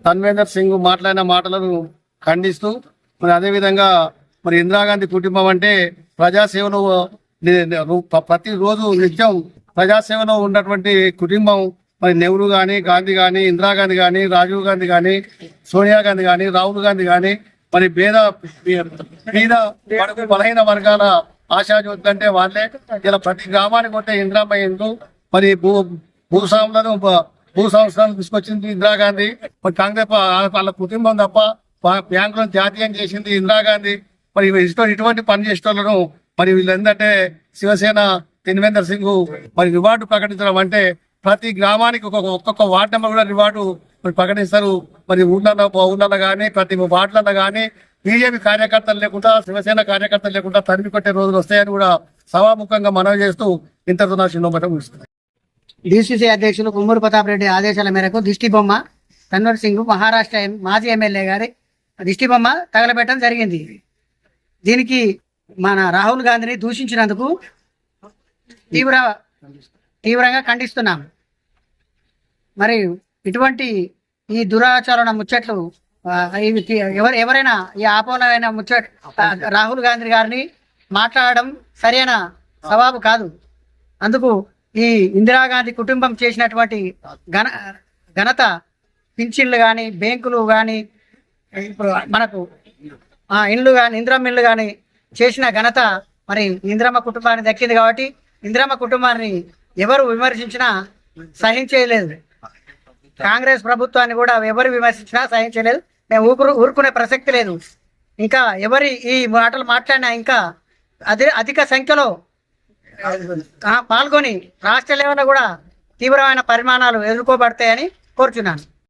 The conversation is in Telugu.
తన్వేందర్ సింగ్ మాట్లాడిన మాటలను ఖండిస్తూ మరి అదేవిధంగా మరి ఇందిరాగాంధీ కుటుంబం అంటే ప్రజాసేవలో ప్రతిరోజు నిత్యం ప్రజాసేవలో ఉన్నటువంటి కుటుంబం. మరి నెహ్రూ కానీ, గాంధీ కానీ, ఇందిరాగాంధీ కానీ, రాజీవ్ గాంధీ కానీ, సోనియా గాంధీ కానీ, రాహుల్ గాంధీ కానీ మరి పేద బలహీన వర్గాల ఆశాజ్యోతి అంటే వాళ్ళే. ఇలా ప్రతి గ్రామానికి కొట్టే ఇందిరామ్మ ఇండ్లు, మరి భూ సంస్థలను తీసుకొచ్చింది ఇందిరాగాంధీ. మరి కాంగ్రెస్ వాళ్ళ కుటుంబం తప్ప బ్యాంకులను జాతీయం చేసింది ఇందిరాగాంధీ. మరి ఇటువంటి పని చేసేటోళ్లను మరి వీళ్ళందంటే శివసేన తన్వేందర్ సింగ్ మరి రివార్డు ప్రకటించడం అంటే ప్రతి గ్రామానికి ఒక్కొక్క వార్డు నెంబర్ కూడా రివార్డు ప్రకటిస్తారు. మరి ఊళ్ళలో కానీ ప్రతి వార్డులలో కానీ బీజేపీ కార్యకర్తలు లేకుండా, శివసేన కార్యకర్తలు లేకుండా తరిమి కొట్టే రోజులు వస్తాయని కూడా సభాముఖంగా మనవి చేస్తూ ఇంతటితో నా చిన్న ముగిస్తుంది. డీసీసీ అధ్యక్షులు కుమ్మూరు ప్రతాప్ రెడ్డి ఆదేశాల మేరకు దిష్టిబొమ్మ తన్వర్ సింగ్ మహారాష్ట్ర మాజీ ఎమ్మెల్యే గారి దిష్టిబొమ్మ తగలబెట్టడం జరిగింది. దీనికి మన రాహుల్ గాంధీని దూషించినందుకు తీవ్రంగా ఖండిస్తున్నాం. మరి ఇటువంటి ఈ దురాచరణ ముచ్చట్లు ఎవరైనా ఈ ఆపోలైన రాహుల్ గాంధీ గారిని మాట్లాడడం సరైన సవాబు కాదు. అందుకు ఈ ఇందిరాగాంధీ కుటుంబం చేసినటువంటి ఘనత పింఛన్లు కానీ, బ్యాంకులు కానీ, ఇప్పుడు మనకు ఇండ్లు కానీ, ఇందిరమ్మ ఇల్లు కానీ చేసిన ఘనత మరి ఇందిరమ్మ కుటుంబానికి దక్కింది. కాబట్టి ఇందిరమ్మ కుటుంబాన్ని ఎవరు విమర్శించినా సహించలేదు. కాంగ్రెస్ ప్రభుత్వాన్ని కూడా ఎవరు విమర్శించినా సహించలేదు. మేము ఊరుకునే ప్రసక్తి లేదు. ఇంకా ఎవరి ఈ మాటలు మాట్లాడినా ఇంకా అధిక సంఖ్యలో పాల్గొని రాష్ట్ర లెవెల్లో కూడా తీవ్రమైన పరిమాణాలు ఎదుర్కోబడతాయని కోరుచున్నాను.